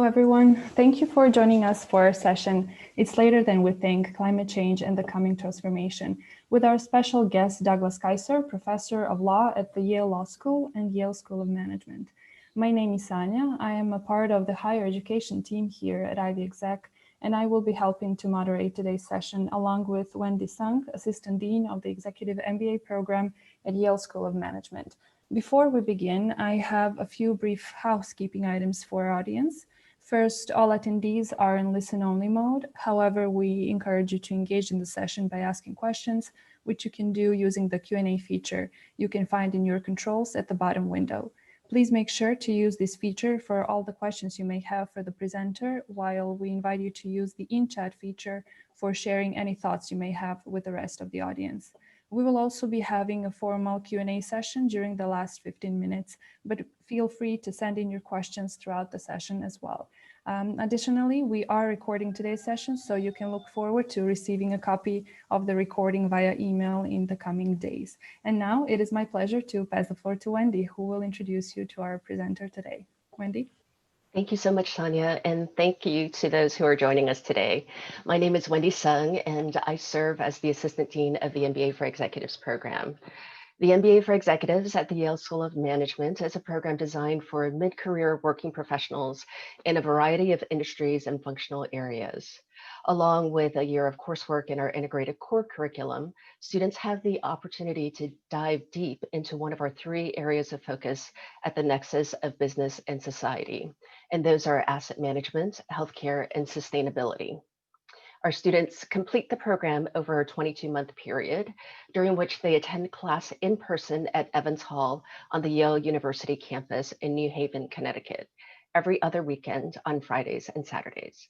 everyone. Thank you for joining us for our session. It's later than we think, climate change and the coming transformation, with our special guest, Douglas Kaiser, professor of law at the Yale Law School and Yale School of Management. My name is Sanya. I am a part of the higher education team here at Ivy Exec, and I will be helping to moderate today's session along with Wendy Sung, Assistant Dean of the Executive MBA program at Yale School of Management. Before we begin, I have a few brief housekeeping items for our audience. First, all attendees are in listen-only mode. However, we encourage you to engage in the session by asking questions, which you can do using the Q&A feature you can find in your controls at the bottom window. Please make sure to use this feature for all the questions you may have for the presenter, while we invite you to use the in-chat feature for sharing any thoughts you may have with the rest of the audience. We will also be having a formal Q&A session during the last 15 minutes, but feel free to send in your questions throughout the session as well. Additionally, we are recording today's session, so you can look forward to receiving a copy of the recording via email in the coming days. And now it is my pleasure to pass the floor to Wendy, who will introduce you to our presenter today. Wendy? Thank you so much, Tanya, and thank you to those who are joining us today. My name is Wendy Sung, and I serve as the Assistant Dean of the MBA for Executives program. The MBA for Executives at the Yale School of Management is a program designed for mid-career working professionals in a variety of industries and functional areas. Along with a year of coursework in our integrated core curriculum, students have the opportunity to dive deep into one of our three areas of focus at the nexus of business and society. And those are asset management, healthcare, and sustainability. Our students complete the program over a 22-month period, during which they attend class in person at Evans Hall on the Yale University campus in New Haven, Connecticut, every other weekend on Fridays and Saturdays.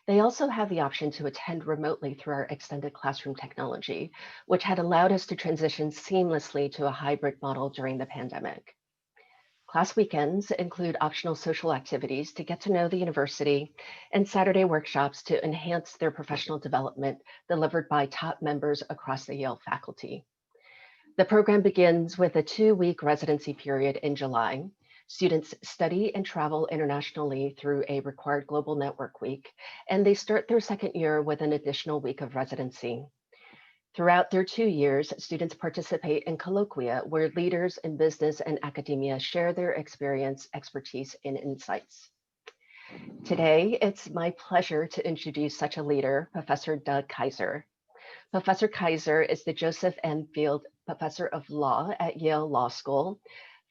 They also have the option to attend remotely through our extended classroom technology, which had allowed us to transition seamlessly to a hybrid model during the pandemic. Class weekends include optional social activities to get to know the university and Saturday workshops to enhance their professional development delivered by top members across the Yale faculty. The program begins with a 2-week residency period in July. Students study and travel internationally through a required global network week, and they start their second year with an additional week of residency. Throughout their 2 years, students participate in colloquia where leaders in business and academia share their experience, expertise, and insights. Today, it's my pleasure to introduce such a leader, Professor Doug Kaiser. Professor Kaiser is the Joseph M. Field Professor of Law at Yale Law School,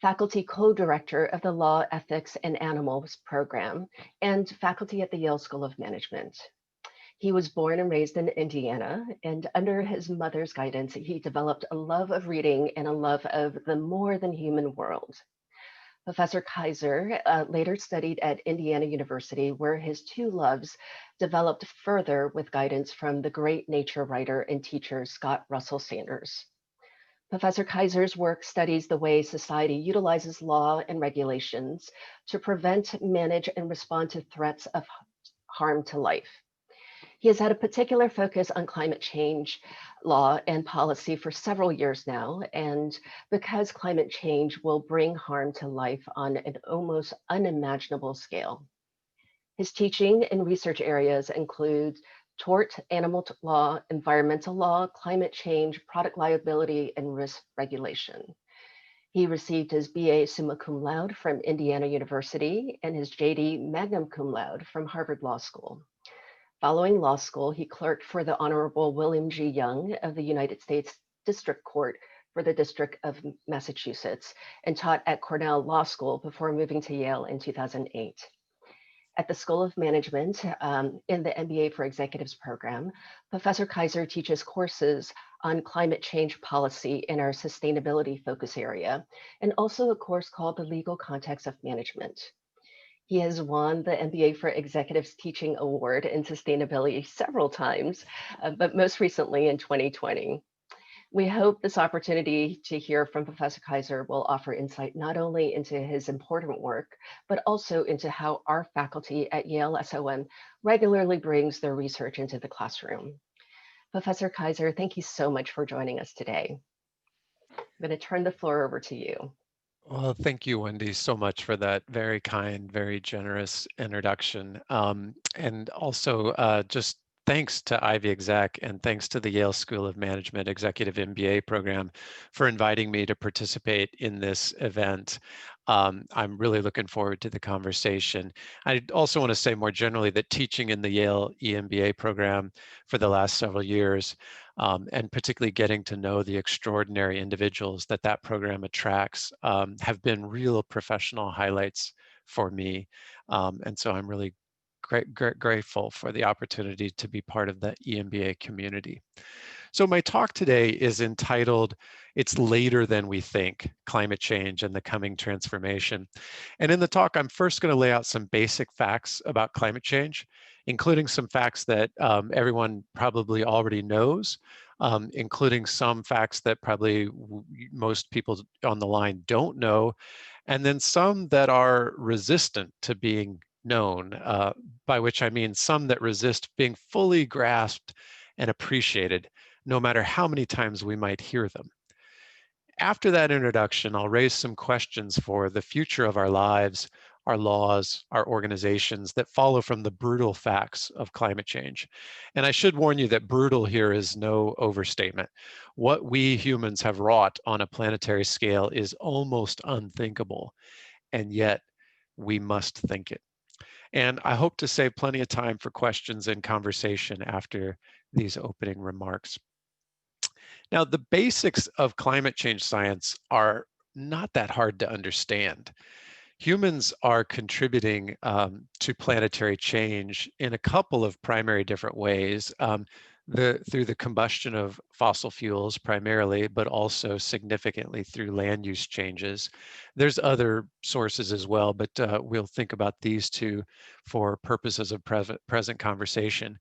faculty co-director of the Law, Ethics, and Animals program, and faculty at the Yale School of Management. He was born and raised in Indiana, and under his mother's guidance, he developed a love of reading and a love of the more than human world. Professor Kaiser later studied at Indiana University, where his two loves developed further with guidance from the great nature writer and teacher Scott Russell Sanders. Professor Kaiser's work studies the way society utilizes law and regulations to prevent, manage, and respond to threats of harm to life. He has had a particular focus on climate change law and policy for several years now, and because climate change will bring harm to life on an almost unimaginable scale. His teaching and research areas include tort, animal law, environmental law, climate change, product liability, and risk regulation. He received his BA summa cum laude from Indiana University and his JD magna cum laude from Harvard Law School. Following law school, he clerked for the Honorable William G. Young of the United States District Court for the District of Massachusetts and taught at Cornell Law School before moving to Yale in 2008. At the School of Management in the MBA for Executives program, Professor Kaiser teaches courses on climate change policy in our sustainability focus area, and also a course called The Legal Context of Management. He has won the MBA for Executives Teaching Award in Sustainability several times, but most recently in 2020. We hope this opportunity to hear from Professor Kaiser will offer insight not only into his important work, but also into how our faculty at Yale SOM regularly brings their research into the classroom. Professor Kaiser, thank you so much for joining us today. I'm going to turn the floor over to you. Well, thank you, Wendy, so much for that very kind, very generous introduction. And also, just thanks to Ivy Exec and thanks to the Yale School of Management Executive MBA program for inviting me to participate in this event. I'm really looking forward to the conversation. I also want to say more generally that teaching in the Yale EMBA program for the last several years, and particularly getting to know the extraordinary individuals that that program attracts, have been real professional highlights for me. And so I'm really grateful for the opportunity to be part of the EMBA community. So my talk today is entitled, It's Later Than We Think, Climate Change and the Coming Transformation. And in the talk, I'm first going to lay out some basic facts about climate change, including some facts that everyone probably already knows, including some facts that probably most people on the line don't know, and then some that are resistant to being known, by which I mean some that resist being fully grasped and appreciated, no matter how many times we might hear them. After that introduction, I'll raise some questions for the future of our lives, our laws, our organizations that follow from the brutal facts of climate change. And I should warn you that brutal here is no overstatement. What we humans have wrought on a planetary scale is almost unthinkable, and yet we must think it. And I hope to save plenty of time for questions and conversation after these opening remarks. Now, the basics of climate change science are not that hard to understand. Humans are contributing to planetary change in a couple of primary different ways. Through the combustion of fossil fuels primarily, but also significantly through land use changes. There's other sources as well, but we'll think about these two for purposes of present conversation.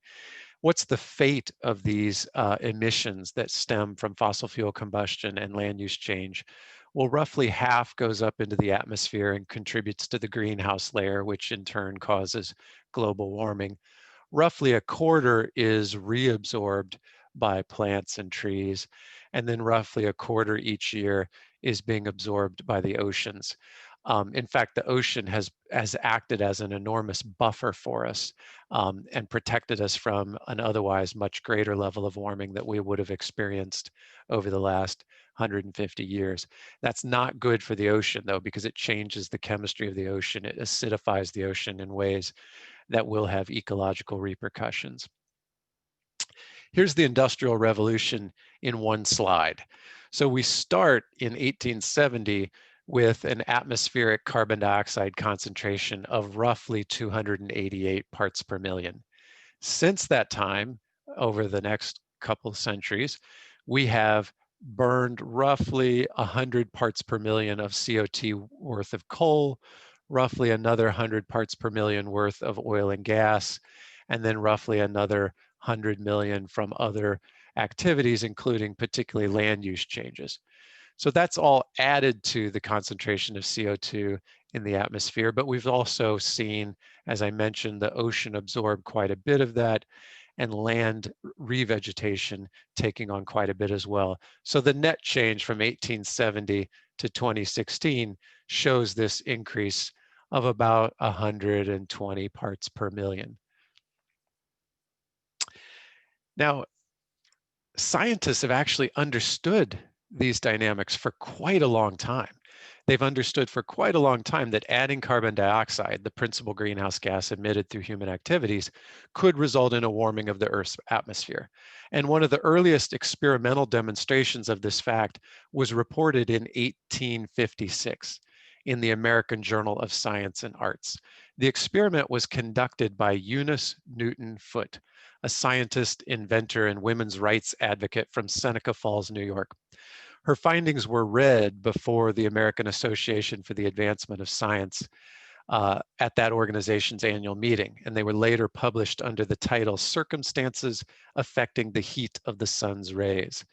What's the fate of these emissions that stem from fossil fuel combustion and land use change? Well, roughly half goes up into the atmosphere and contributes to the greenhouse layer, which in turn causes global warming. Roughly a quarter is reabsorbed by plants and trees, and then roughly a quarter each year is being absorbed by the oceans. In fact, the ocean has acted as an enormous buffer for us, and protected us from an otherwise much greater level of warming that we would have experienced over the last 150 years. That's not good for the ocean, though, because it changes the chemistry of the ocean. It acidifies the ocean in ways that will have ecological repercussions. Here's the Industrial Revolution in one slide. So we start in 1870 with an atmospheric carbon dioxide concentration of roughly 288 parts per million. Since that time, over the next couple of centuries, we have burned roughly 100 parts per million of CO2 worth of coal, roughly another 100 parts per million worth of oil and gas, and then roughly another 100 million from other activities, including particularly land use changes. So that's all added to the concentration of CO2 in the atmosphere, but we've also seen, as I mentioned, the ocean absorb quite a bit of that and land revegetation taking on quite a bit as well. So the net change from 1870 to 2016 shows this increase of about 120 parts per million. Now, scientists have actually understood these dynamics for quite a long time. They've understood for quite a long time that adding carbon dioxide, the principal greenhouse gas emitted through human activities, could result in a warming of the Earth's atmosphere. And one of the earliest experimental demonstrations of this fact was reported in 1856 in the American Journal of Science and Arts. The experiment was conducted by Eunice Newton Foote, a scientist, inventor, and women's rights advocate from Seneca Falls, New York. Her findings were read before the American Association for the Advancement of Science at that organization's annual meeting, and they were later published under the title Circumstances Affecting the Heat of the Sun's Rays.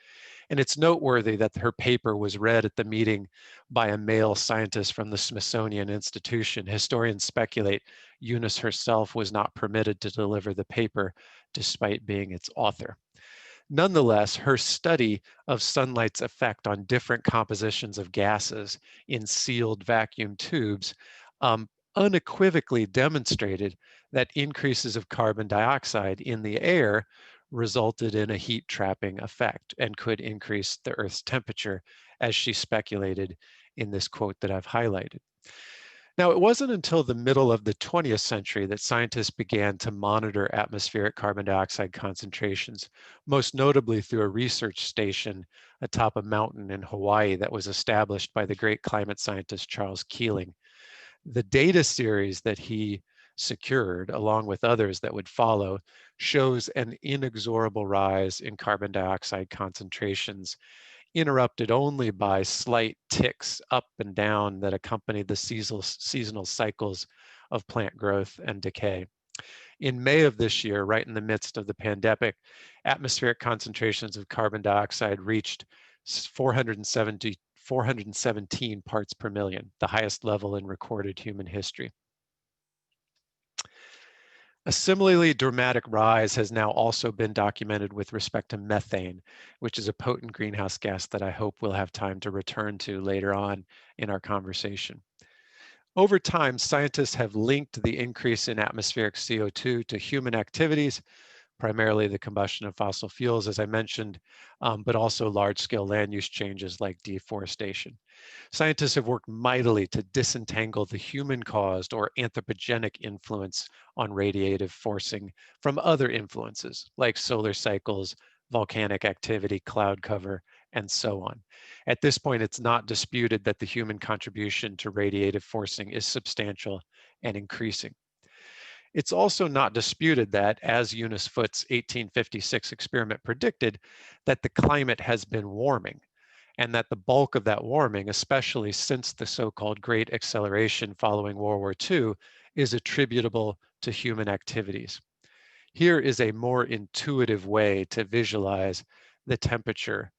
And it's noteworthy that her paper was read at the meeting by a male scientist from the Smithsonian Institution. Historians speculate Eunice herself was not permitted to deliver the paper despite being its author. Nonetheless, her study of sunlight's effect on different compositions of gases in sealed vacuum tubes um, unequivocally demonstrated that increases of carbon dioxide in the air resulted in a heat trapping effect and could increase the Earth's temperature, as she speculated in this quote that I've highlighted. Now, it wasn't until the middle of the 20th century that scientists began to monitor atmospheric carbon dioxide concentrations, most notably through a research station atop a mountain in Hawaii that was established by the great climate scientist Charles Keeling. The data series that he secured, along with others that would follow, shows an inexorable rise in carbon dioxide concentrations, interrupted only by slight ticks up and down that accompany the seasonal cycles of plant growth and decay. In May of this year, right in the midst of the pandemic, atmospheric concentrations of carbon dioxide reached 417 parts per million, the highest level in recorded human history. A similarly dramatic rise has now also been documented with respect to methane, which is a potent greenhouse gas that I hope we'll have time to return to later on in our conversation. Over time, scientists have linked the increase in atmospheric CO2 to human activities, primarily the combustion of fossil fuels, as I mentioned, but also large-scale land use changes like deforestation. Scientists have worked mightily to disentangle the human-caused or anthropogenic influence on radiative forcing from other influences like solar cycles, volcanic activity, cloud cover, and so on. At this point, it's not disputed that the human contribution to radiative forcing is substantial and increasing. It's also not disputed that, as Eunice Foote's 1856 experiment predicted, that the climate has been warming, and that the bulk of that warming, especially since the so-called Great Acceleration following World War II, is attributable to human activities. Here is a more intuitive way to visualize the temperature.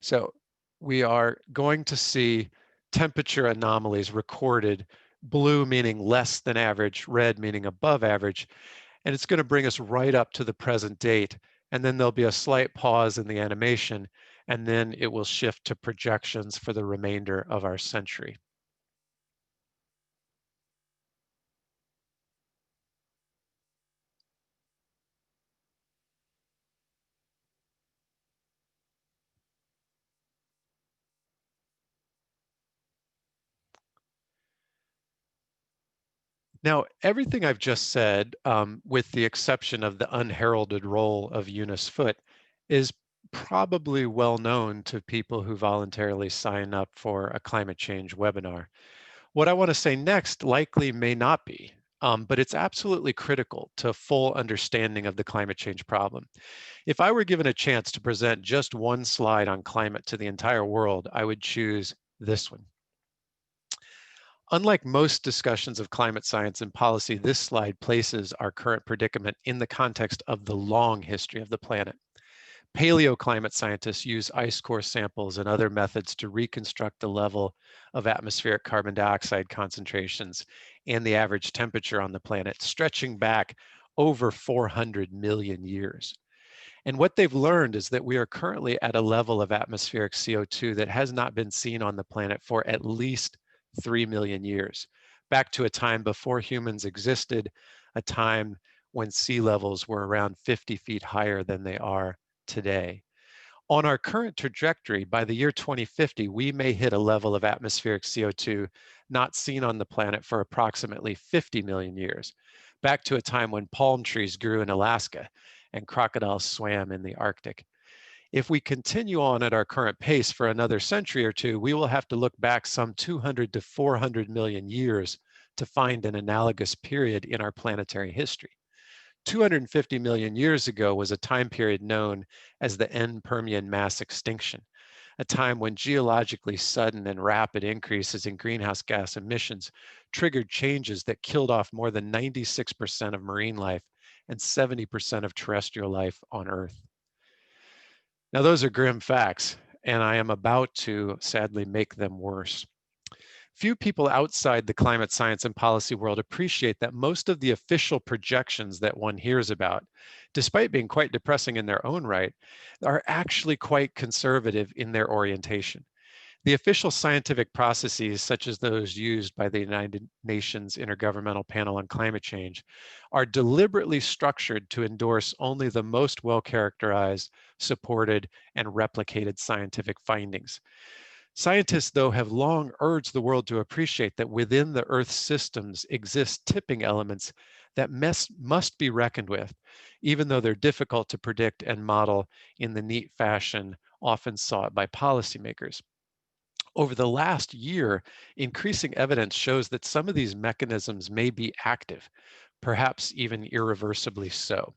So we are going to see temperature anomalies recorded, blue meaning less than average, red meaning above average, and it's going to bring us right up to the present date. And then there'll be a slight pause in the animation, and then it will shift to projections for the remainder of our century. Now, everything I've just said, with the exception of the unheralded role of Eunice Foote, is probably well known to people who voluntarily sign up for a climate change webinar. What I want to say next likely may not be, but it's absolutely critical to full understanding of the climate change problem. If I were given a chance to present just one slide on climate to the entire world, I would choose this one. Unlike most discussions of climate science and policy, this slide places our current predicament in the context of the long history of the planet. Paleoclimate scientists use ice core samples and other methods to reconstruct the level of atmospheric carbon dioxide concentrations and the average temperature on the planet, stretching back over 400 million years. And what they've learned is that we are currently at a level of atmospheric CO2 that has not been seen on the planet for at least 3 million years, back to a time before humans existed, a time when sea levels were around 50 feet higher than they are today. On our current trajectory, by the year 2050, we may hit a level of atmospheric CO2 not seen on the planet for approximately 50 million years, back to a time when palm trees grew in Alaska and crocodiles swam in the Arctic. If we continue on at our current pace for another century or two, we will have to look back some 200 to 400 million years to find an analogous period in our planetary history. 250 million years ago was a time period known as the end Permian mass extinction, a time when geologically sudden and rapid increases in greenhouse gas emissions triggered changes that killed off more than 96% of marine life and 70% of terrestrial life on Earth. Now, those are grim facts, and I am about to sadly make them worse. Few people outside the climate science and policy world appreciate that most of the official projections that one hears about, despite being quite depressing in their own right, are actually quite conservative in their orientation. The official scientific processes, such as those used by the United Nations Intergovernmental Panel on Climate Change, are deliberately structured to endorse only the most well-characterized, supported, and replicated scientific findings. Scientists, though, have long urged the world to appreciate that within the Earth's systems exist tipping elements that must be reckoned with, even though they're difficult to predict and model in the neat fashion often sought by policymakers. Over the last year, increasing evidence shows that some of these mechanisms may be active, perhaps even irreversibly so.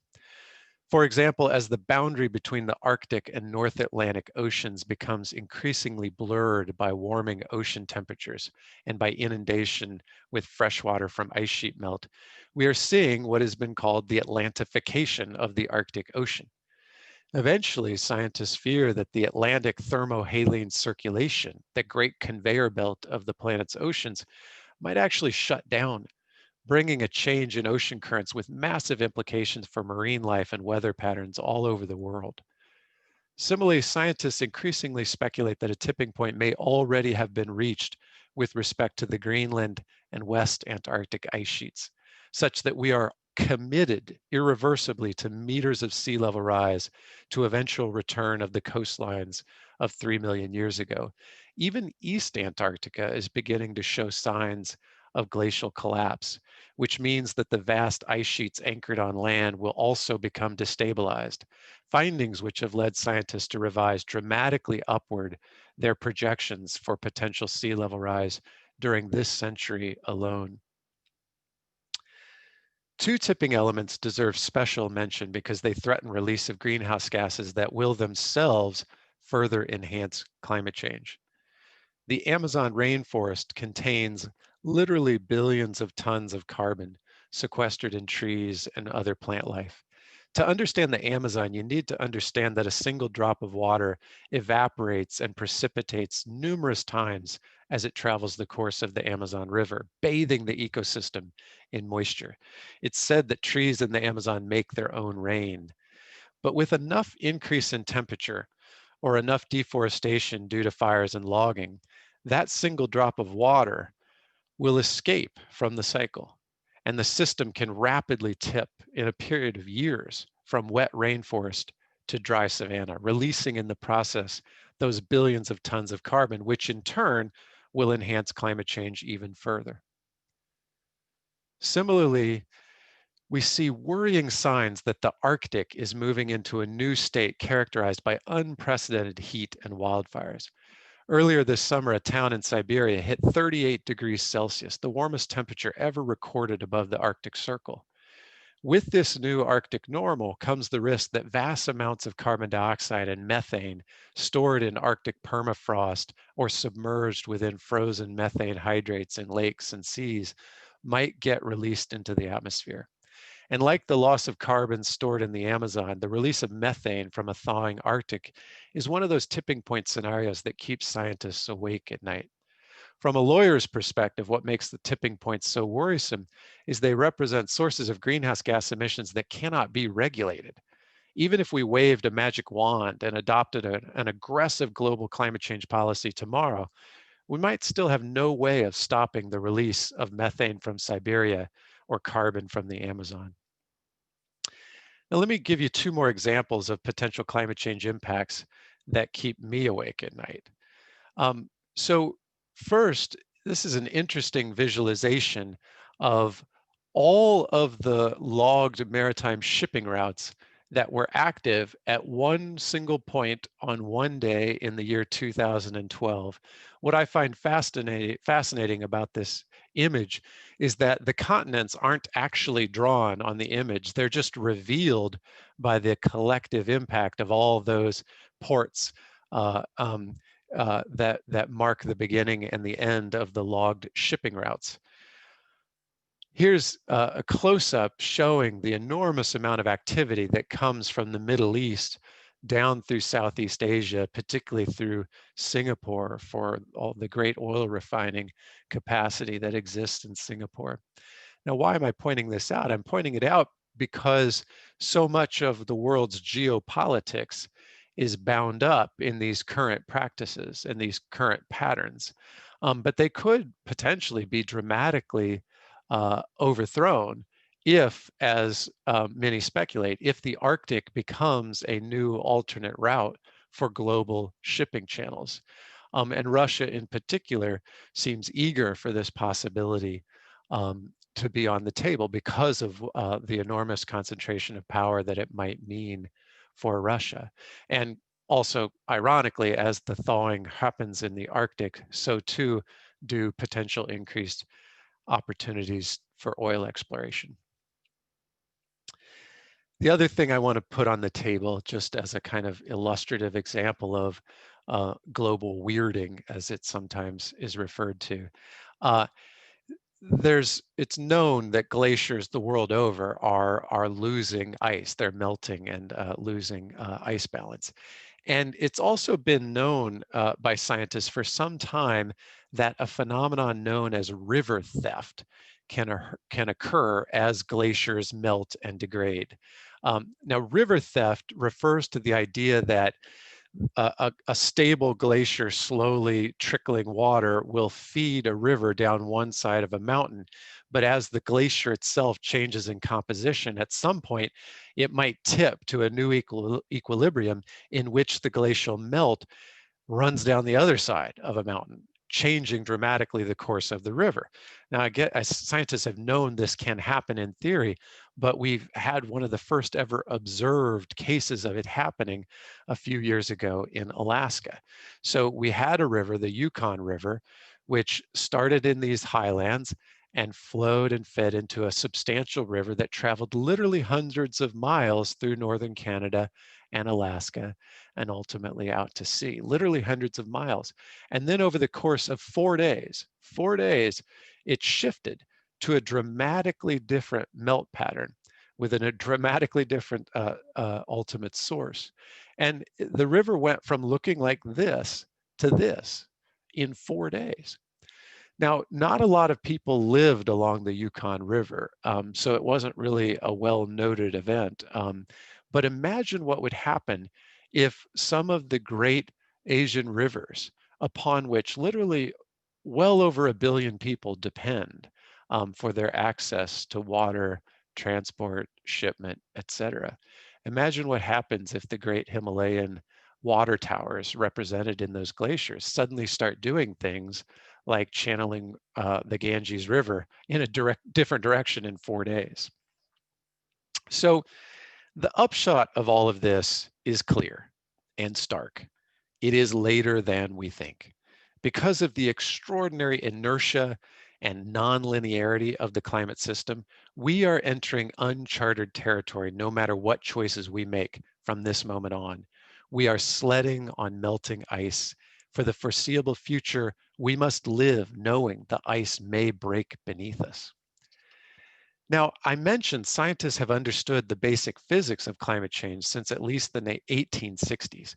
For example, as the boundary between the Arctic and North Atlantic oceans becomes increasingly blurred by warming ocean temperatures and by inundation with freshwater from ice sheet melt, we are seeing what has been called the Atlantification of the Arctic Ocean. Eventually, scientists fear that the Atlantic thermohaline circulation, the great conveyor belt of the planet's oceans, might actually shut down, bringing a change in ocean currents with massive implications for marine life and weather patterns all over the world. Similarly, scientists increasingly speculate that a tipping point may already have been reached with respect to the Greenland and West Antarctic ice sheets, such that we are committed irreversibly to meters of sea level rise to eventual return of the coastlines of 3 million years ago. Even East Antarctica is beginning to show signs of glacial collapse, which means that the vast ice sheets anchored on land will also become destabilized, findings which have led scientists to revise dramatically upward their projections for potential sea level rise during this century alone. Two tipping elements deserve special mention because they threaten release of greenhouse gases that will themselves further enhance climate change. The Amazon rainforest contains literally billions of tons of carbon sequestered in trees and other plant life. To understand the Amazon, you need to understand that a single drop of water evaporates and precipitates numerous times as it travels the course of the Amazon River, bathing the ecosystem in moisture. It's said that trees in the Amazon make their own rain, but with enough increase in temperature or enough deforestation due to fires and logging, that single drop of water will escape from the cycle, and the system can rapidly tip in a period of years from wet rainforest to dry savanna, releasing in the process those billions of tons of carbon, which in turn will enhance climate change even further. Similarly, we see worrying signs that the Arctic is moving into a new state characterized by unprecedented heat and wildfires. Earlier this summer, a town in Siberia hit 38 degrees Celsius, the warmest temperature ever recorded above the Arctic Circle. With this new Arctic normal comes the risk that vast amounts of carbon dioxide and methane stored in Arctic permafrost or submerged within frozen methane hydrates in lakes and seas might get released into the atmosphere. And like the loss of carbon stored in the Amazon, the release of methane from a thawing Arctic is one of those tipping point scenarios that keeps scientists awake at night. From a lawyer's perspective, what makes the tipping points so worrisome is they represent sources of greenhouse gas emissions that cannot be regulated. Even if we waved a magic wand and adopted an aggressive global climate change policy tomorrow, we might still have no way of stopping the release of methane from Siberia or carbon from the Amazon. Now, let me give you two more examples of potential climate change impacts that keep me awake at night. So first, this is an interesting visualization of all of the logged maritime shipping routes that were active at one single point on one day in the year 2012. What I find fascinating about this image is that the continents aren't actually drawn on the image. They're just revealed by the collective impact of all of those ports that mark the beginning and the end of the logged shipping routes. Here's a close-up showing the enormous amount of activity that comes from the Middle East down through Southeast Asia, particularly through Singapore for all the great oil refining capacity that exists in Singapore. Now, why am I pointing this out? I'm pointing it out because so much of the world's geopolitics is bound up in these current practices and these current patterns. But they could potentially be dramatically overthrown if, as many speculate, if the Arctic becomes a new alternate route for global shipping channels. And Russia in particular seems eager for this possibility to be on the table because of the enormous concentration of power that it might mean for Russia. And also, ironically, as the thawing happens in the Arctic, so too do potential increased opportunities for oil exploration. The other thing I want to put on the table, just as a kind of illustrative example of global weirding, as it sometimes is referred to, uh, it's known that glaciers the world over are losing ice. They're melting and losing ice balance. And it's also been known by scientists for some time that a phenomenon known as river theft can occur as glaciers melt and degrade. Now, river theft refers to the idea that a stable glacier slowly trickling water will feed a river down one side of a mountain. But as the glacier itself changes in composition, at some point, it might tip to a new equilibrium in which the glacial melt runs down the other side of a mountain, changing dramatically the course of the river. Now, scientists have known this can happen in theory, but we've had one of the first ever observed cases of it happening a few years ago in Alaska. So we had a river, the Yukon River, which started in these highlands and flowed and fed into a substantial river that traveled literally hundreds of miles through northern Canada and Alaska and ultimately out to sea, literally hundreds of miles. And then over the course of 4 days, it shifted to a dramatically different melt pattern with a dramatically different ultimate source. And the river went from looking like this to this in 4 days. Now, not a lot of people lived along the Yukon River, so it wasn't really a well-noted event. But imagine what would happen if some of the great Asian rivers, upon which literally well over 1 billion people depend for their access to water, transport, shipment, etc. Imagine what happens if the great Himalayan water towers represented in those glaciers suddenly start doing things like channeling the Ganges River in a different direction in 4 days. So the upshot of all of this is clear and stark. It is later than we think. Because of the extraordinary inertia and nonlinearity of the climate system, we are entering uncharted territory no matter what choices we make from this moment on. We are sledding on melting ice. For the foreseeable future, we must live knowing the ice may break beneath us. Now, I mentioned scientists have understood the basic physics of climate change since at least the 1860s.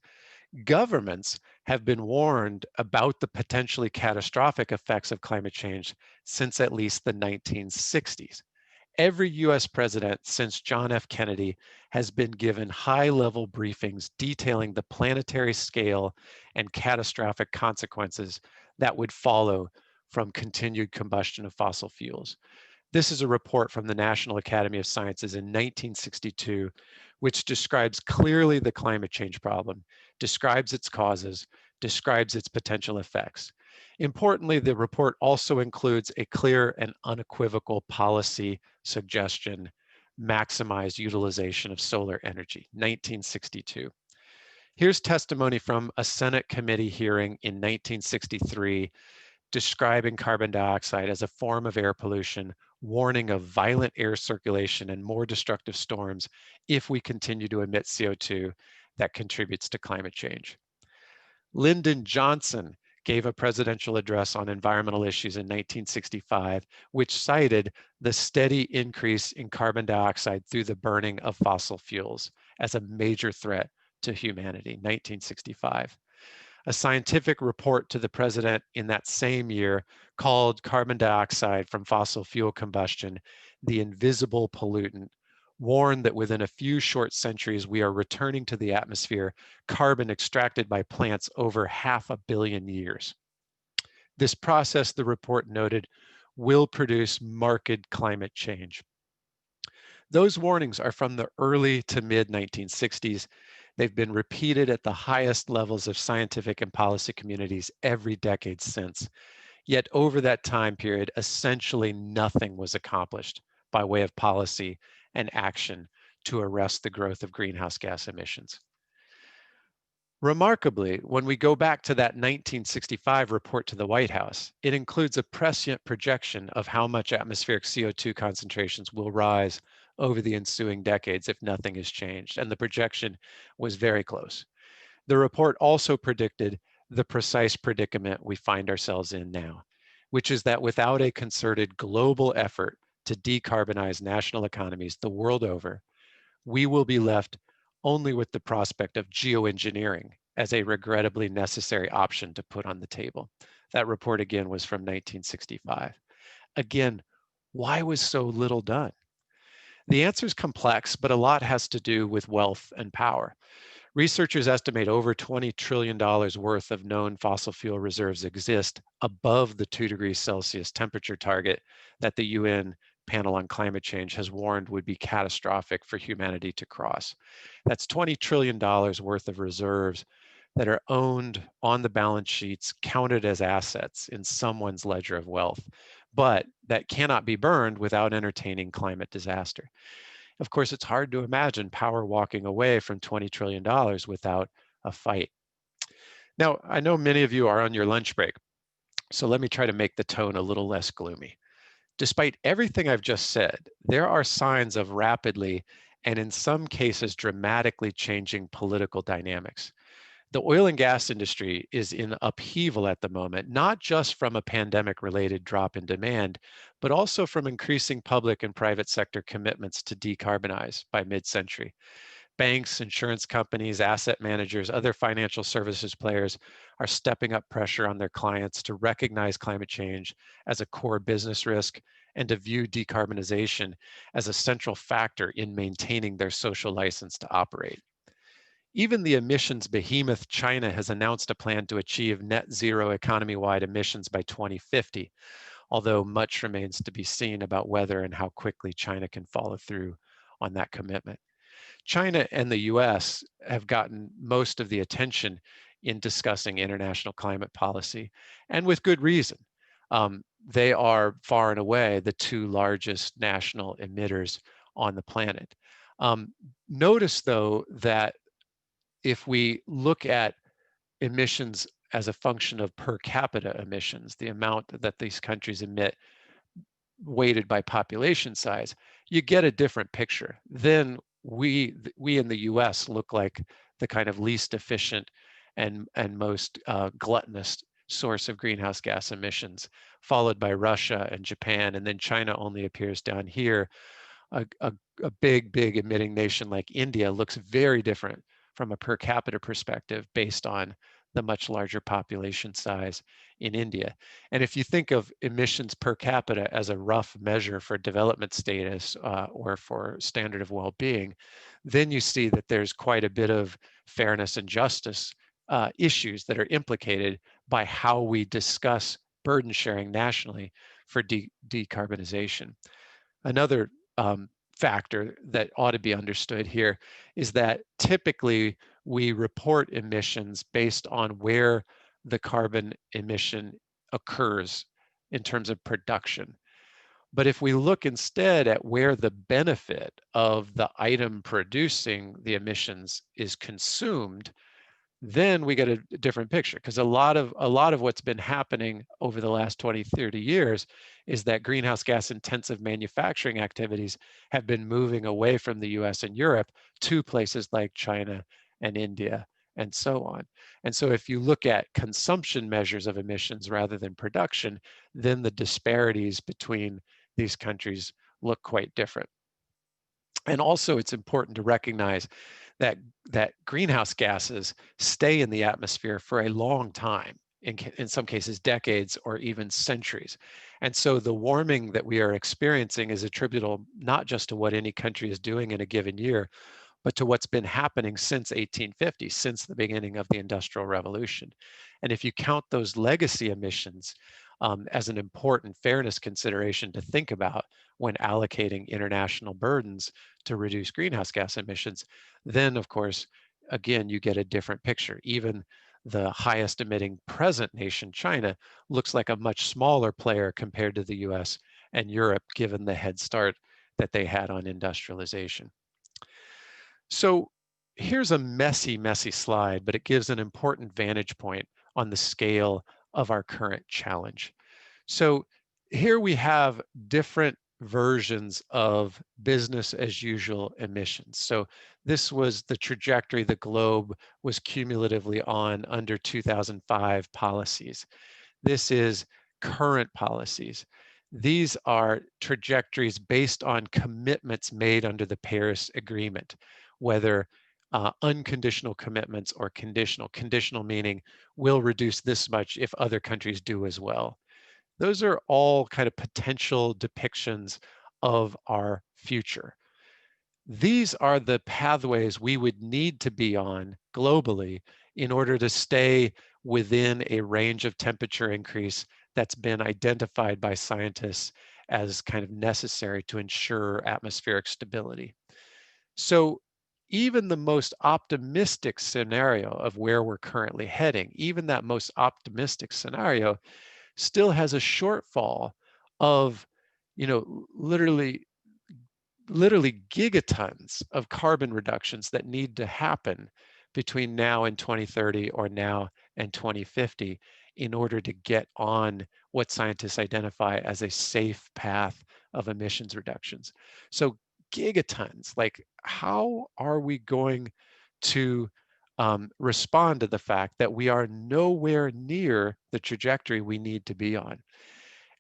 Governments have been warned about the potentially catastrophic effects of climate change since at least the 1960s. Every US president since John F. Kennedy has been given high-level briefings detailing the planetary scale and catastrophic consequences that would follow from continued combustion of fossil fuels. This is a report from the National Academy of Sciences in 1962, which describes clearly the climate change problem, describes its causes, describes its potential effects. Importantly, the report also includes a clear and unequivocal policy suggestion: maximize utilization of solar energy, 1962. Here's testimony from a Senate committee hearing in 1963 describing carbon dioxide as a form of air pollution, warning of violent air circulation and more destructive storms if we continue to emit CO2 that contributes to climate change. Lyndon Johnson gave a presidential address on environmental issues in 1965, which cited the steady increase in carbon dioxide through the burning of fossil fuels as a major threat to humanity, 1965. A scientific report to the president in that same year called carbon dioxide from fossil fuel combustion the invisible pollutant, warned that within a few short centuries, we are returning to the atmosphere carbon extracted by plants over 500 million years. This process, the report noted, will produce marked climate change. Those warnings are from the early to mid 1960s. They've been repeated at the highest levels of scientific and policy communities every decade since. Yet over that time period, essentially nothing was accomplished by way of policy and action to arrest the growth of greenhouse gas emissions. Remarkably, when we go back to that 1965 report to the White House, it includes a prescient projection of how much atmospheric CO2 concentrations will rise over the ensuing decades if nothing is changed, and the projection was very close. The report also predicted the precise predicament we find ourselves in now, which is that without a concerted global effort to decarbonize national economies the world over, we will be left only with the prospect of geoengineering as a regrettably necessary option to put on the table. That report again was from 1965. Again, why was so little done? The answer is complex, but a lot has to do with wealth and power. Researchers estimate over $20 trillion worth of known fossil fuel reserves exist above the 2 degrees Celsius temperature target that the UN panel on climate change has warned would be catastrophic for humanity to cross. That's $20 trillion worth of reserves that are owned on the balance sheets, counted as assets in someone's ledger of wealth, but that cannot be burned without entertaining climate disaster. Of course, it's hard to imagine power walking away from $20 trillion without a fight. Now, I know many of you are on your lunch break, so let me try to make the tone a little less gloomy. Despite everything I've just said, there are signs of rapidly and in some cases dramatically changing political dynamics. The oil and gas industry is in upheaval at the moment, not just from a pandemic-related drop in demand, but also from increasing public and private sector commitments to decarbonize by mid-century. Banks, insurance companies, asset managers, other financial services players are stepping up pressure on their clients to recognize climate change as a core business risk and to view decarbonization as a central factor in maintaining their social license to operate. Even the emissions behemoth China has announced a plan to achieve net zero economy-wide emissions by 2050, although much remains to be seen about whether and how quickly China can follow through on that commitment. China and the US have gotten most of the attention in discussing international climate policy, and with good reason. They are far and away the two largest national emitters on the planet. Notice though that if we look at emissions as a function of per capita emissions, the amount that these countries emit weighted by population size, you get a different picture. Then we in the US look like the kind of least efficient and most gluttonous source of greenhouse gas emissions, followed by Russia and Japan, and then China only appears down here. A big emitting nation like India looks very different from a per capita perspective based on the much larger population size in India. And if you think of emissions per capita as a rough measure for development status or for standard of well-being, then you see that there's quite a bit of fairness and justice issues that are implicated by how we discuss burden sharing nationally for decarbonization. Another factor that ought to be understood here is that typically we report emissions based on where the carbon emission occurs in terms of production. But if we look instead at where the benefit of the item producing the emissions is consumed, then we get a different picture, because a lot of what's been happening over the last 20, 30 years is that greenhouse gas intensive manufacturing activities have been moving away from the US and Europe to places like China and India and so on. And so if you look at consumption measures of emissions rather than production, then the disparities between these countries look quite different. And also it's important to recognize that greenhouse gases stay in the atmosphere for a long time, in some cases decades or even centuries. And so the warming that we are experiencing is attributable not just to what any country is doing in a given year, but to what's been happening since 1850, since the beginning of the Industrial Revolution. And if you count those legacy emissions as an important fairness consideration to think about when allocating international burdens to reduce greenhouse gas emissions, then of course, again, you get a different picture. Even the highest emitting present nation, China, looks like a much smaller player compared to the US and Europe, given the head start that they had on industrialization. So here's a messy, messy slide, but it gives an important vantage point on the scale of our current challenge. So here we have different versions of business as usual emissions. So this was the trajectory the globe was cumulatively on under 2005 policies. This is current policies. These are trajectories based on commitments made under the Paris Agreement, whether unconditional commitments or conditional. Conditional meaning we'll reduce this much if other countries do as well. Those are all kind of potential depictions of our future. These are the pathways we would need to be on globally in order to stay within a range of temperature increase that's been identified by scientists as kind of necessary to ensure atmospheric stability. So even the most optimistic scenario of where we're currently heading, even that most optimistic scenario still has a shortfall of, literally gigatons of carbon reductions that need to happen between now and 2030 or now and 2050 in order to get on what scientists identify as a safe path of emissions reductions. So gigatons, like how are we going to respond to the fact that we are nowhere near the trajectory we need to be on?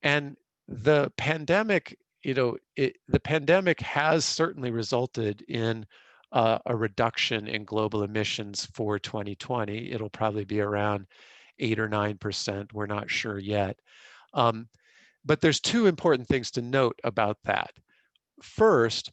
And the pandemic, the pandemic has certainly resulted in a reduction in global emissions for 2020. It'll probably be around 8 or 9%. We're not sure yet. But there's two important things to note about that. First,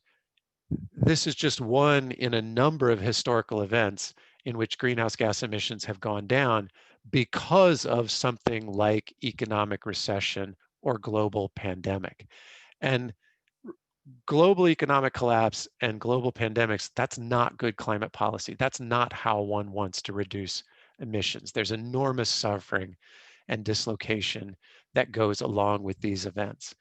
this is just one in a number of historical events in which greenhouse gas emissions have gone down because of something like economic recession or global pandemic. And global economic collapse and global pandemics, that's not good climate policy. That's not how one wants to reduce emissions. There's enormous suffering and dislocation that goes along with these events.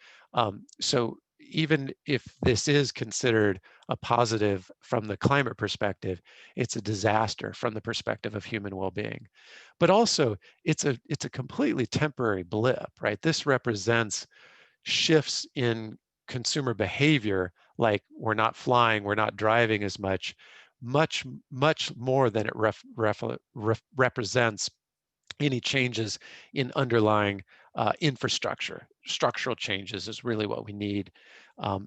So even if this is considered a positive from the climate perspective, it's a disaster from the perspective of human well-being. But also, it's a completely temporary blip, right? This represents shifts in consumer behavior, like we're not flying, we're not driving as much, much more than it represents any changes in underlying infrastructure. Structural changes is really what we need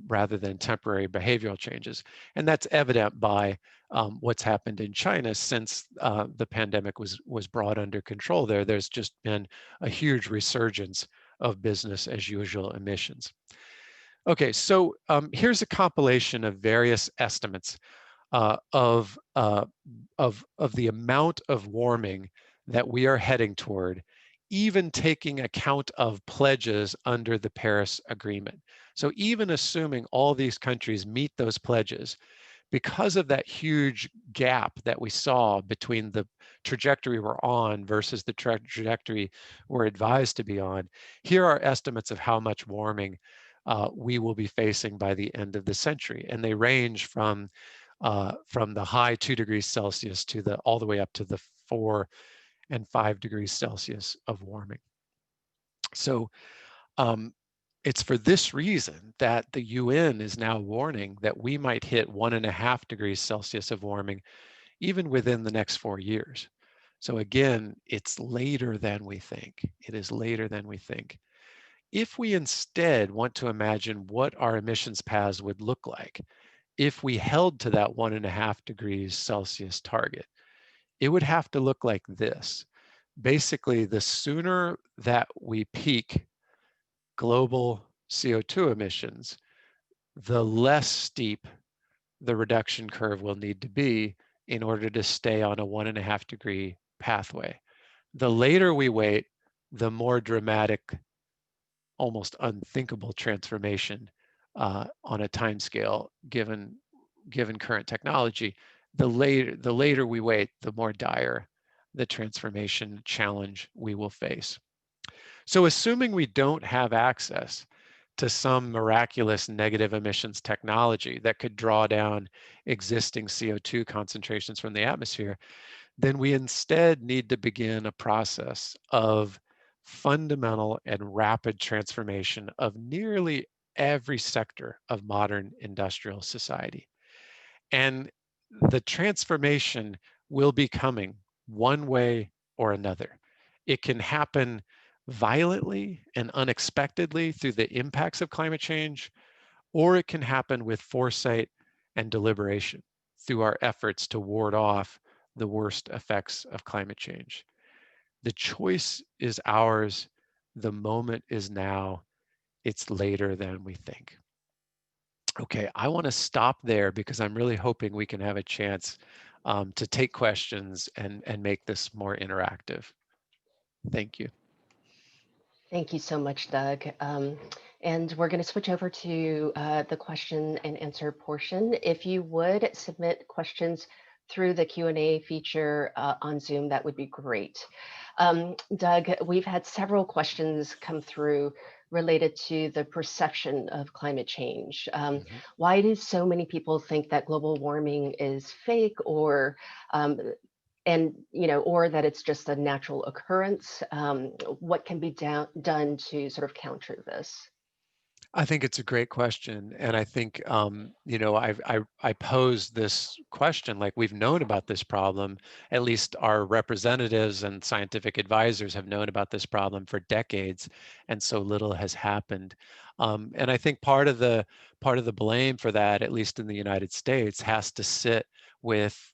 rather than temporary behavioral changes. And that's evident by what's happened in China since the pandemic was brought under control there. There's just been a huge resurgence of business as usual emissions. Okay, so here's a compilation of various estimates of the amount of warming that we are heading toward, even taking account of pledges under the Paris Agreement. So even assuming all these countries meet those pledges, because of that huge gap that we saw between the trajectory we're on versus the trajectory we're advised to be on, here are estimates of how much warming we will be facing by the end of the century. And they range from the high 2 degrees Celsius to all the way up to the 4 and 5 degrees Celsius of warming. So it's for this reason that the UN is now warning that we might hit 1.5 degrees Celsius of warming even within the next 4 years. So again, it's later than we think. It is later than we think. If we instead want to imagine what our emissions paths would look like if we held to that 1.5 degrees Celsius target, it would have to look like this. Basically, the sooner that we peak global CO2 emissions, the less steep the reduction curve will need to be in order to stay on a 1.5 degree pathway. The later we wait, the more dramatic, almost unthinkable transformation on a time scale given current technology. The later we wait, the more dire the transformation challenge we will face. So assuming we don't have access to some miraculous negative emissions technology that could draw down existing CO2 concentrations from the atmosphere, then we instead need to begin a process of fundamental and rapid transformation of nearly every sector of modern industrial society. And the transformation will be coming one way or another. It can happen violently and unexpectedly through the impacts of climate change, or it can happen with foresight and deliberation through our efforts to ward off the worst effects of climate change. The choice is ours. The moment is now. It's later than we think. Okay, I want to stop there because I'm really hoping we can have a chance to take questions and make this more interactive. Thank you. Thank you so much, Doug. And we're going to switch over to the question and answer portion. If you would submit questions through the Q&A feature on Zoom, that would be great. Doug, we've had several questions come through related to the perception of climate change. Why do so many people think that global warming is fake, or or that it's just a natural occurrence? What can be done to sort of counter this? I think it's a great question, and I think I posed this question like we've known about this problem. At least our representatives and scientific advisors have known about this problem for decades, and so little has happened. And I think part of the blame for that, at least in the United States, has to sit with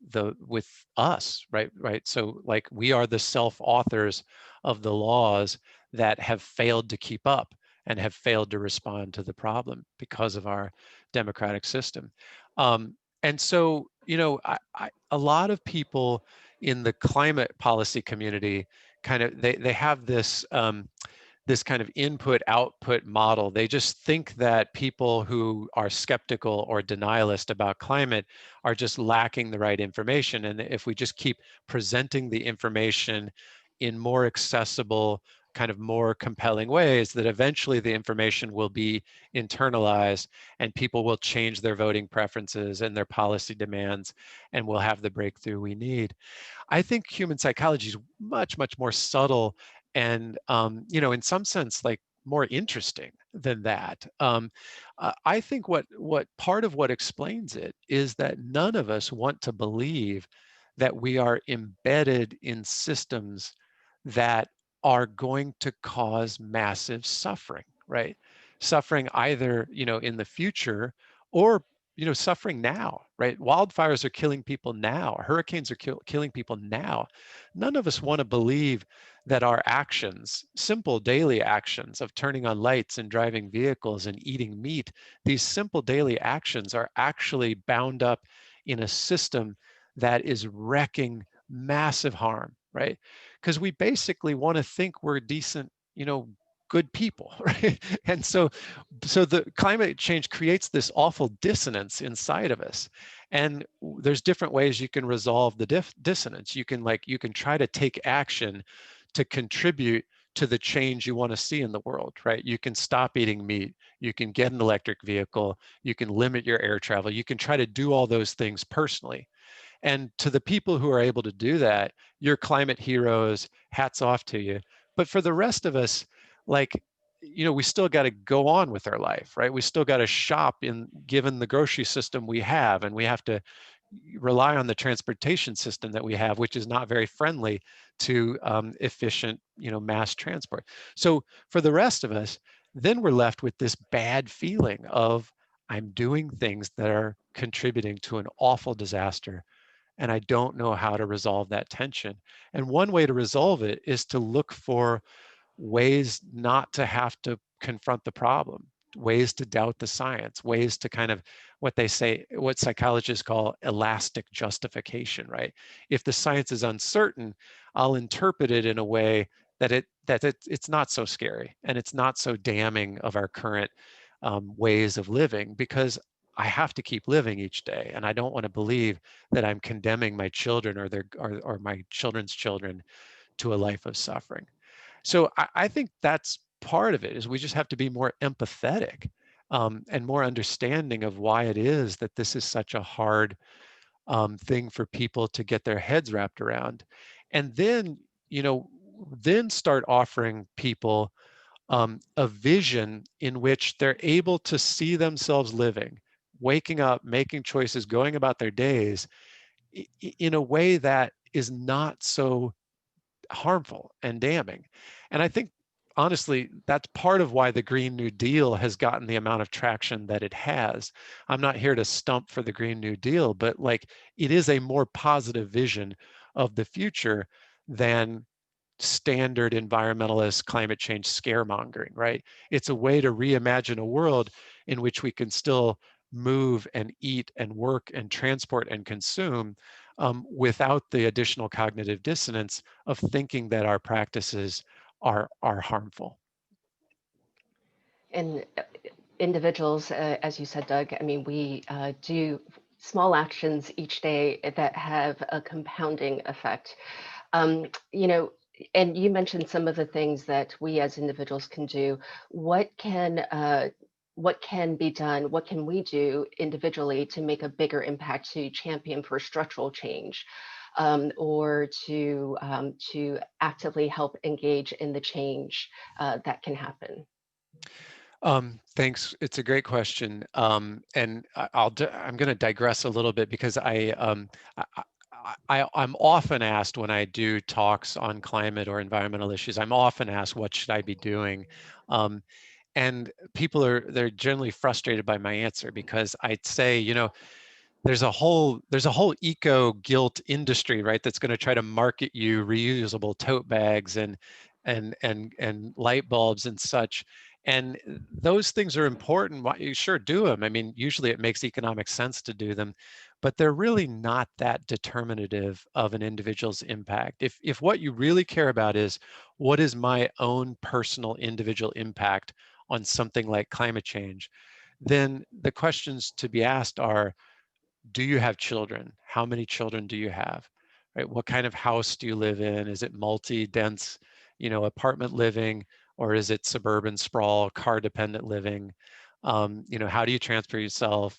us, right? Right. So like we are the self-authors of the laws that have failed to keep up and have failed to respond to the problem because of our democratic system. And so, a lot of people in the climate policy community kind of they have this this kind of input output model. They just think that people who are skeptical or denialist about climate are just lacking the right information. And if we just keep presenting the information in more accessible, kind of more compelling ways, that eventually the information will be internalized and people will change their voting preferences and their policy demands, and we'll have the breakthrough we need. I think human psychology is much, much more subtle and, in some sense, like more interesting than that. I think what part of what explains it is that none of us want to believe that we are embedded in systems that are going to cause massive suffering, right? Suffering either, in the future or suffering now, right? Wildfires are killing people now. Hurricanes are killing people now. None of us want to believe that our actions, simple daily actions of turning on lights and driving vehicles and eating meat, these simple daily actions are actually bound up in a system that is wrecking massive harm, right? Because we basically want to think we're decent, good people, right? And so the climate change creates this awful dissonance inside of us. And there's different ways you can resolve the dissonance. You can try to take action to contribute to the change you want to see in the world, right? You can stop eating meat, you can get an electric vehicle, you can limit your air travel, you can try to do all those things personally. And to the people who are able to do that, you're climate heroes, hats off to you. But for the rest of us, like, we still got to go on with our life, right? We still got to shop given the grocery system we have, and we have to rely on the transportation system that we have, which is not very friendly to efficient, mass transport. So for the rest of us, then we're left with this bad feeling of I'm doing things that are contributing to an awful disaster, and I don't know how to resolve that tension. And one way to resolve it is to look for ways not to have to confront the problem, ways to doubt the science, ways to kind of what they say, what psychologists call elastic justification, right? If the science is uncertain, I'll interpret it in a way that it's not so scary and it's not so damning of our current ways of living, because I have to keep living each day, and I don't want to believe that I'm condemning my children or my children's children to a life of suffering. So I think that's part of it, is we just have to be more empathetic and more understanding of why it is that this is such a hard thing for people to get their heads wrapped around. And then, you know, then start offering people a vision in which they're able to see themselves living, waking up, making choices, going about their days in a way that is not so harmful and damning. And I think, honestly, that's part of why the Green New Deal has gotten the amount of traction that it has. I'm not here to stump for the Green New Deal, but like, it is a more positive vision of the future than standard environmentalist climate change scaremongering, right? It's a way to reimagine a world in which we can still move and eat and work and transport and consume without the additional cognitive dissonance of thinking that our practices are harmful. And individuals, as you said, Doug, I mean, we do small actions each day that have a compounding effect. You know, and you mentioned some of the things that we as individuals can do. What can be done? What can we do individually to make a bigger impact, to champion for structural change, or to actively help engage in the change that can happen? Thanks. It's a great question. And I'm going to digress a little bit because I'm often asked when I do talks on climate or environmental issues, I'm often asked, what should I be doing? Um, and they're generally frustrated by my answer, because I'd say, you know, there's a whole eco guilt industry, right, that's going to try to market you reusable tote bags and light bulbs and such. And those things are important. Why, you sure do them. I mean, usually it makes economic sense to do them, but they're really not that determinative of an individual's impact. If what you really care about is, what is my own personal individual impact on something like climate change, then the questions to be asked are, do you have children? How many children do you have? Right? What kind of house do you live in? Is it multi-dense, you know, apartment living, or is it suburban sprawl, car-dependent living? You know, how do you transport yourself?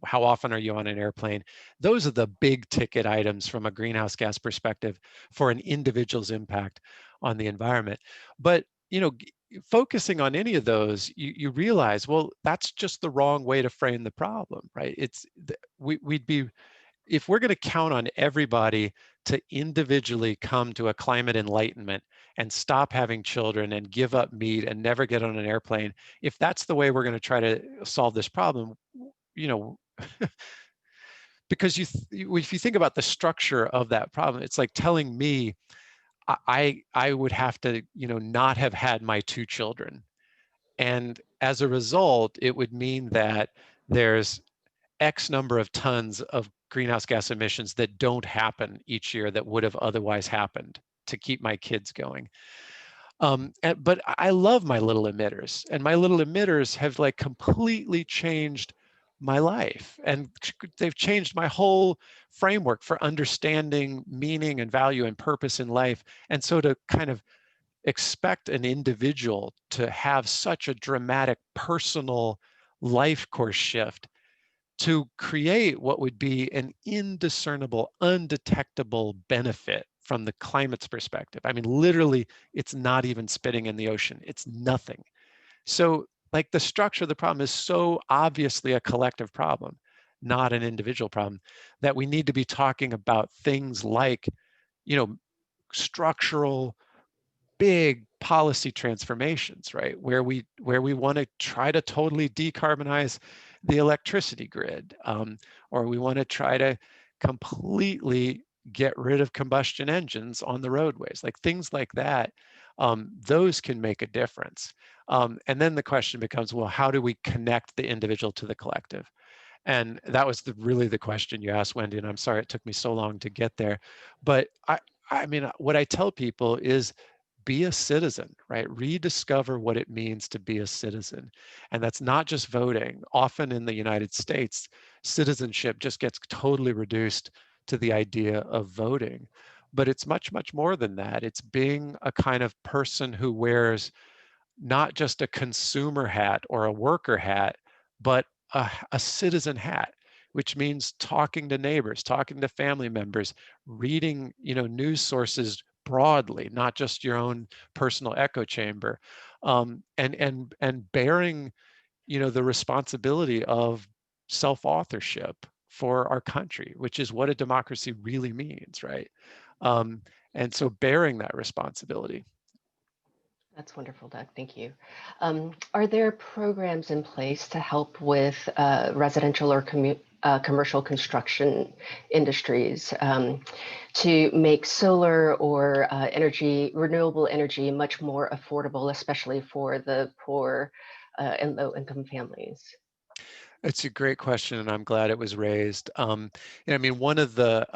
How often are you on an airplane? Those are the big ticket items from a greenhouse gas perspective for an individual's impact on the environment. But, you know, focusing on any of those, you realize, well, that's just the wrong way to frame the problem, right? We'd be, if we're going to count on everybody to individually come to a climate enlightenment and stop having children and give up meat and never get on an airplane, if that's the way we're going to try to solve this problem, you know, because if you think about the structure of that problem, it's like telling me I would have to, you know, not have had my two children. And as a result, it would mean that there's X number of tons of greenhouse gas emissions that don't happen each year that would have otherwise happened to keep my kids going. But I love my little emitters, and my little emitters have like completely changed my life, and they've changed my whole framework for understanding meaning and value and purpose in life. And so to kind of expect an individual to have such a dramatic personal life course shift to create what would be an indiscernible, undetectable benefit from the climate's perspective. I mean, literally, it's not even spitting in the ocean, it's nothing. So, like, the structure of the problem is so obviously a collective problem, not an individual problem, that we need to be talking about things like, you know, structural, big policy transformations, right? Where we want to try to totally decarbonize the electricity grid, or we want to try to completely get rid of combustion engines on the roadways, like things like that. Those can make a difference. And then the question becomes, well, how do we connect the individual to the collective? And that was really the question you asked, Wendy, and I'm sorry it took me so long to get there. But I mean, what I tell people is be a citizen, right? Rediscover what it means to be a citizen. And that's not just voting. Often in the United States, citizenship just gets totally reduced to the idea of voting. But it's much, much more than that. It's being a kind of person who wears not just a consumer hat or a worker hat, but a citizen hat, which means talking to neighbors, talking to family members, reading, news sources broadly, not just your own personal echo chamber, and bearing, the responsibility of self-authorship for our country, which is what a democracy really means, right? And so bearing that responsibility. That's wonderful, Doug. Thank you. Are there programs in place to help with residential or commercial construction industries to make solar or renewable energy much more affordable, especially for the poor and low-income families? It's a great question, and I'm glad it was raised. I mean, one of the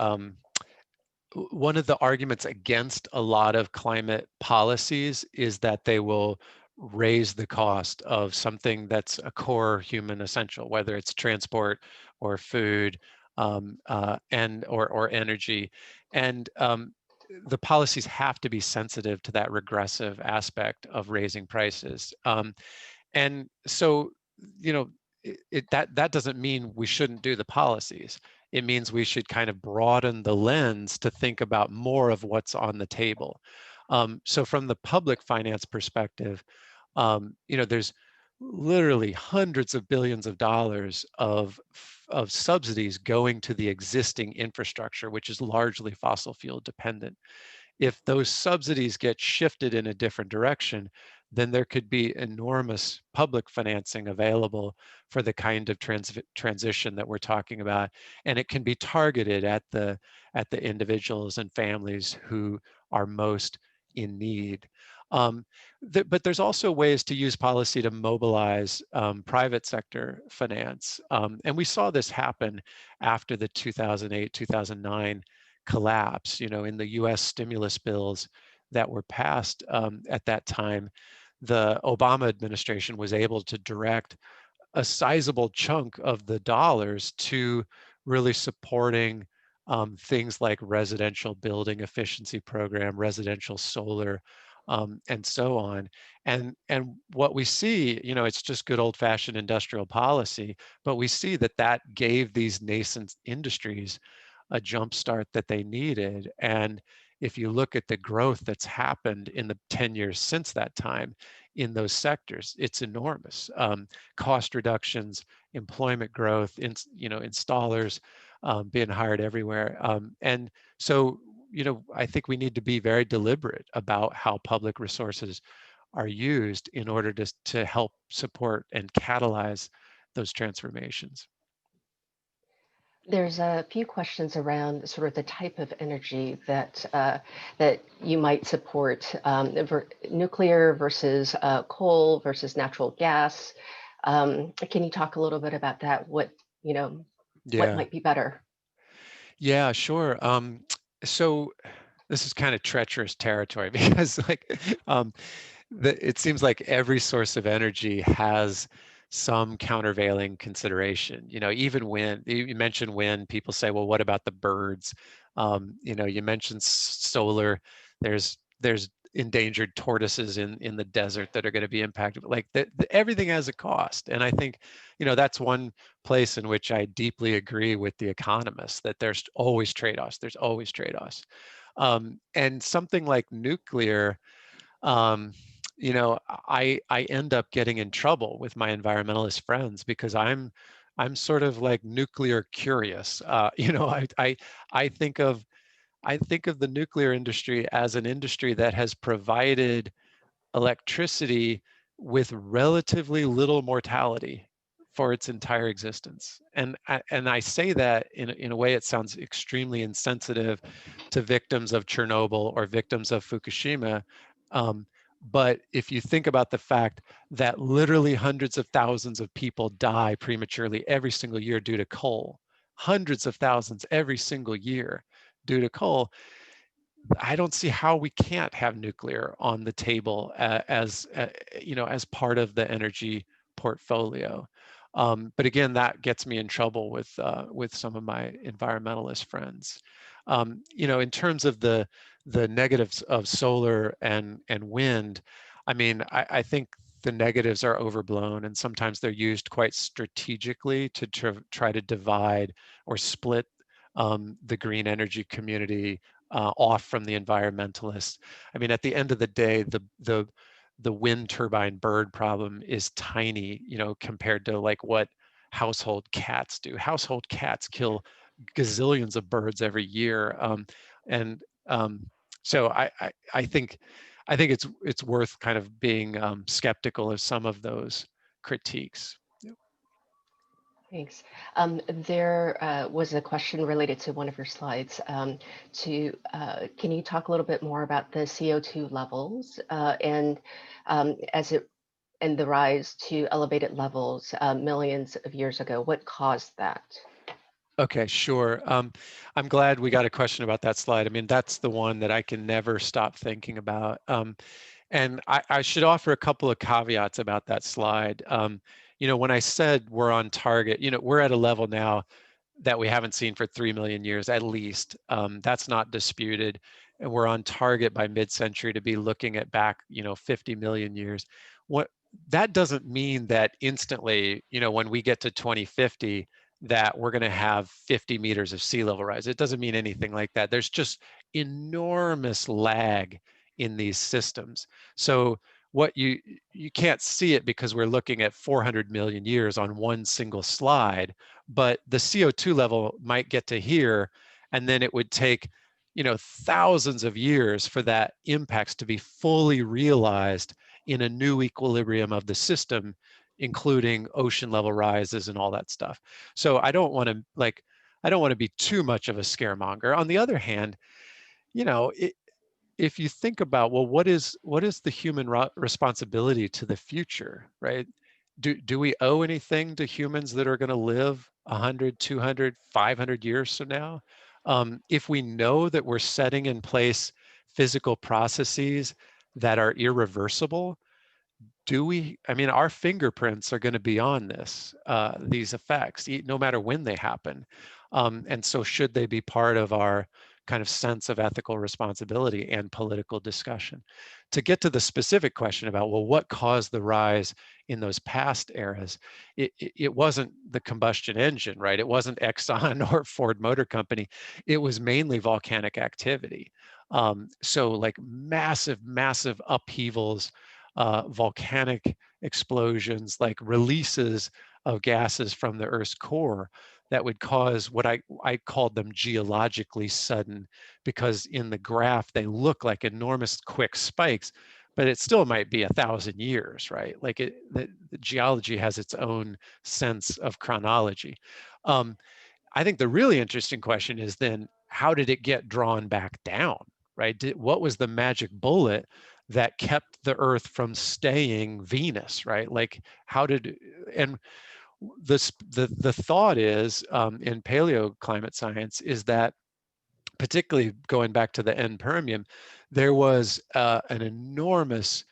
arguments against a lot of climate policies is that they will raise the cost of something that's a core human essential, whether it's transport or food, or energy, and the policies have to be sensitive to that regressive aspect of raising prices. And so, you know, that doesn't mean we shouldn't do the policies. It means we should kind of broaden the lens to think about more of what's on the table. So from the public finance perspective, there's literally hundreds of billions of dollars of subsidies going to the existing infrastructure, which is largely fossil fuel dependent. If those subsidies get shifted in a different direction, then there could be enormous public financing available for the kind of transition that we're talking about, and it can be targeted at the individuals and families who are most in need. But there's also ways to use policy to mobilize private sector finance, and we saw this happen after the 2008-2009 collapse. In the US stimulus bills that were passed at that time, the Obama administration was able to direct a sizable chunk of the dollars to really supporting things like residential building efficiency program, residential solar, and so on. And what we see, it's just good old-fashioned industrial policy, but we see that gave these nascent industries a jump start that they needed. And if you look at the growth that's happened in the 10 years since that time in those sectors, it's enormous. Cost reductions, employment growth, installers being hired everywhere. And so, I think we need to be very deliberate about how public resources are used in order to help support and catalyze those transformations. There's a few questions around sort of the type of energy that you might support, nuclear versus coal versus natural gas. Can you talk a little bit about that? What Yeah. might be better? Yeah, sure. So this is kind of treacherous territory because um, it seems like every source of energy has some countervailing consideration. Even when you mentioned wind, people say, well, what about the birds? You mentioned solar. There's endangered tortoises in the desert that are going to be impacted. Like everything has a cost, and I think that's one place in which I deeply agree with the economists that there's always trade-offs. There's always trade-offs, and something like nuclear. Um, I end up getting in trouble with my environmentalist friends because I'm sort of like nuclear curious. I think of the nuclear industry as an industry that has provided electricity with relatively little mortality for its entire existence. And I say that in a way it sounds extremely insensitive to victims of Chernobyl or victims of Fukushima. But if you think about the fact that literally hundreds of thousands of people die prematurely every single year due to coal, hundreds of thousands every single year due to coal, I don't see how we can't have nuclear on the table as as part of the energy portfolio. But again, that gets me in trouble with some of my environmentalist friends. In terms of the negatives of solar and wind, I mean, I think the negatives are overblown, and sometimes they're used quite strategically to try to divide or split the green energy community off from the environmentalists. I mean, at the end of the day, the wind turbine bird problem is tiny, compared to like what household cats do. Household cats kill gazillions of birds every year, and so I think it's worth kind of being skeptical of some of those critiques. Thanks. There was a question related to one of your slides. Can you talk a little bit more about the CO2 levels and as it and the rise to elevated levels millions of years ago? What caused that? Okay, sure. I'm glad we got a question about that slide. I mean, that's the one that I can never stop thinking about. And I should offer a couple of caveats about that slide. When I said we're on target, we're at a level now that we haven't seen for 3 million years at least. That's not disputed. And we're on target by mid-century to be looking at back, 50 million years. What that doesn't mean that instantly, when we get to 2050, that we're going to have 50 meters of sea level rise. It doesn't mean anything like that. There's just enormous lag in these systems. So what you can't see it because we're looking at 400 million years on one single slide, but the CO2 level might get to here, and then it would take thousands of years for that impacts to be fully realized in a new equilibrium of the system, including ocean level rises and all that stuff. So I don't want to be too much of a scaremonger. On the other hand, if you think about, well, what is the human responsibility to the future, right? Do we owe anything to humans that are going to live 100, 200, 500 years from now? If we know that we're setting in place physical processes that are irreversible, I mean, our fingerprints are going to be on these effects, no matter when they happen. And so should they be part of our kind of sense of ethical responsibility and political discussion? To get to the specific question about, well, what caused the rise in those past eras? It wasn't the combustion engine, right? It wasn't Exxon or Ford Motor Company. It was mainly volcanic activity. So like massive, massive upheavals, volcanic explosions, like releases of gases from the Earth's core that would cause what I called them geologically sudden, because in the graph they look like enormous quick spikes, but it still might be 1,000 years, right? Like the geology has its own sense of chronology. I think the really interesting question is then, how did it get drawn back down, right? What was the magic bullet that kept the Earth from staying Venus, right? Like and the thought is in paleoclimate science is that, particularly going back to the end Permian, there was an enormous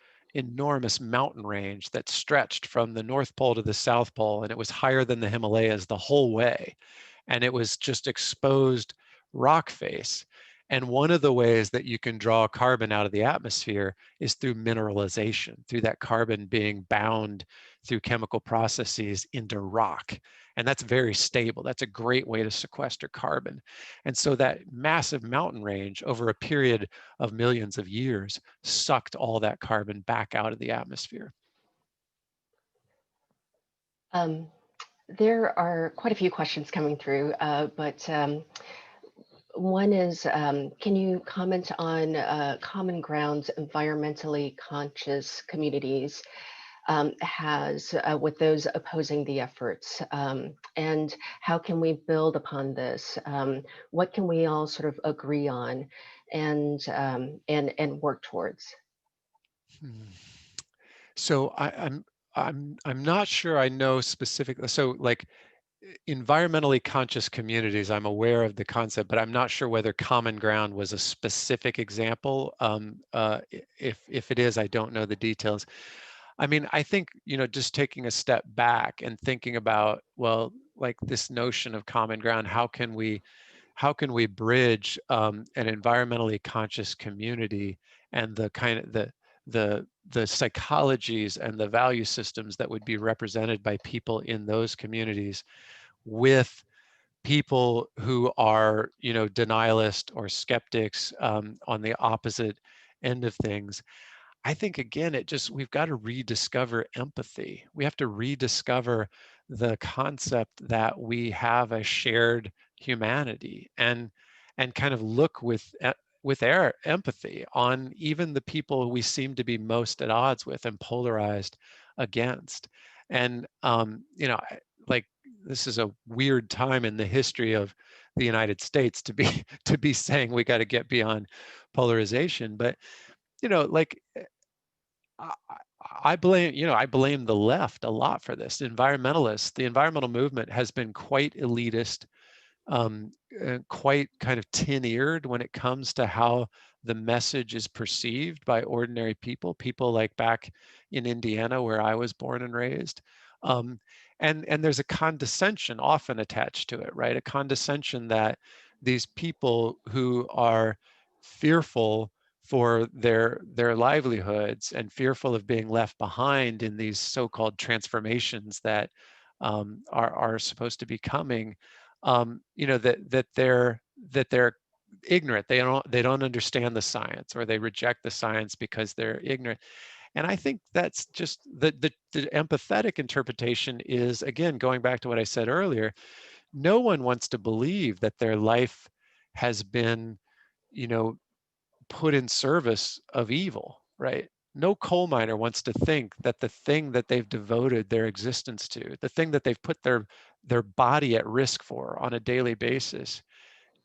mountain range that stretched from the North Pole to the South Pole, and it was higher than the Himalayas the whole way. And it was just exposed rock face. And one of the ways that you can draw carbon out of the atmosphere is through mineralization, through that carbon being bound through chemical processes into rock. And that's very stable. That's a great way to sequester carbon. And so that massive mountain range over a period of millions of years sucked all that carbon back out of the atmosphere. There are quite a few questions coming through, but one is, can you comment on common grounds environmentally conscious communities has with those opposing the efforts? And how can we build upon this? What can we all sort of agree on and work towards? Hmm. So I'm not sure I know specifically. So like environmentally conscious communities, I'm aware of the concept, but I'm not sure whether common ground was a specific example. If it is, I don't know the details. I mean, I think, just taking a step back and thinking about, well, like this notion of common ground, how can we bridge an environmentally conscious community and the kind of the psychologies and the value systems that would be represented by people in those communities with people who are, denialist or skeptics on the opposite end of things. I think again, we've got to rediscover empathy. We have to rediscover the concept that we have a shared humanity and kind of look with our empathy on even the people we seem to be most at odds with and polarized against. And like this is a weird time in the history of the United States to be to be saying we got to get beyond polarization, but like I I blame the left a lot for this. Environmentalists, the environmental movement has been quite elitist, quite kind of tin-eared when it comes to how the message is perceived by ordinary people like back in Indiana where I was born and raised. Um, and there's a condescension often attached to it, right? A condescension that these people who are fearful for their livelihoods and fearful of being left behind in these so-called transformations that are supposed to be coming, that they're ignorant. They don't understand the science, or they reject the science because they're ignorant. And I think that's just the empathetic interpretation is, again, going back to what I said earlier. No one wants to believe that their life has been, you know, put in service of evil, right? No coal miner wants to think that the thing that they've devoted their existence to, the thing that they've put their body at risk for on a daily basis,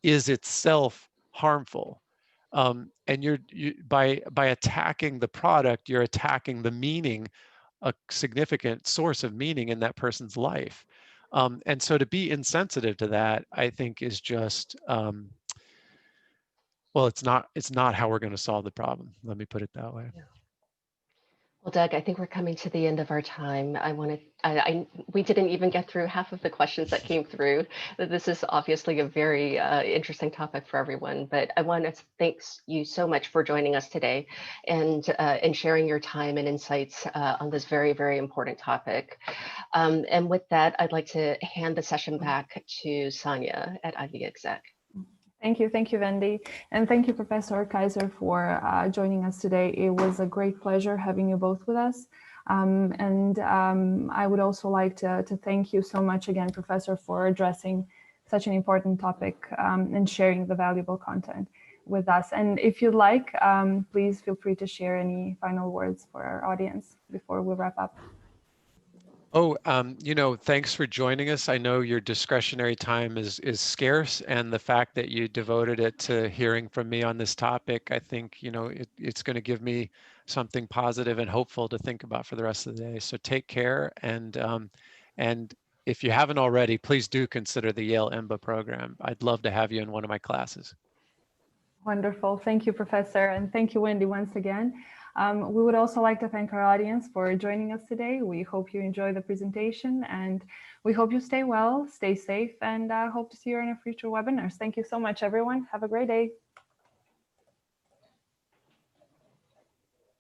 is itself harmful. And by attacking the product, you're attacking the meaning, a significant source of meaning in that person's life. And so to be insensitive to that, I think is just well, it's not how we're going to solve the problem. Let me put it that way. Well, Doug, I think we're coming to the end of our time. We didn't even get through half of the questions that came through. This is obviously a very interesting topic for everyone, but I want to thank you so much for joining us today and sharing your time and insights on this very, very important topic. And with that, I'd like to hand the session back to Sonia at Ivy Exec. Thank you, Wendy. And thank you, Professor Kaiser, for joining us today. It was a great pleasure having you both with us. I would also like to thank you so much again, Professor, for addressing such an important topic and sharing the valuable content with us. And if you'd like, please feel free to share any final words for our audience before we wrap up. Oh, thanks for joining us. I know your discretionary time is scarce, and the fact that you devoted it to hearing from me on this topic, I think, it's going to give me something positive and hopeful to think about for the rest of the day. So take care, and if you haven't already, please do consider the Yale EMBA program. I'd love to have you in one of my classes. Wonderful. Thank you, Professor. And thank you, Wendy, once again. We would also like to thank our audience for joining us today. We hope you enjoy the presentation, and we hope you stay well, stay safe, and hope to see you in our future webinars. Thank you so much, everyone. Have a great day.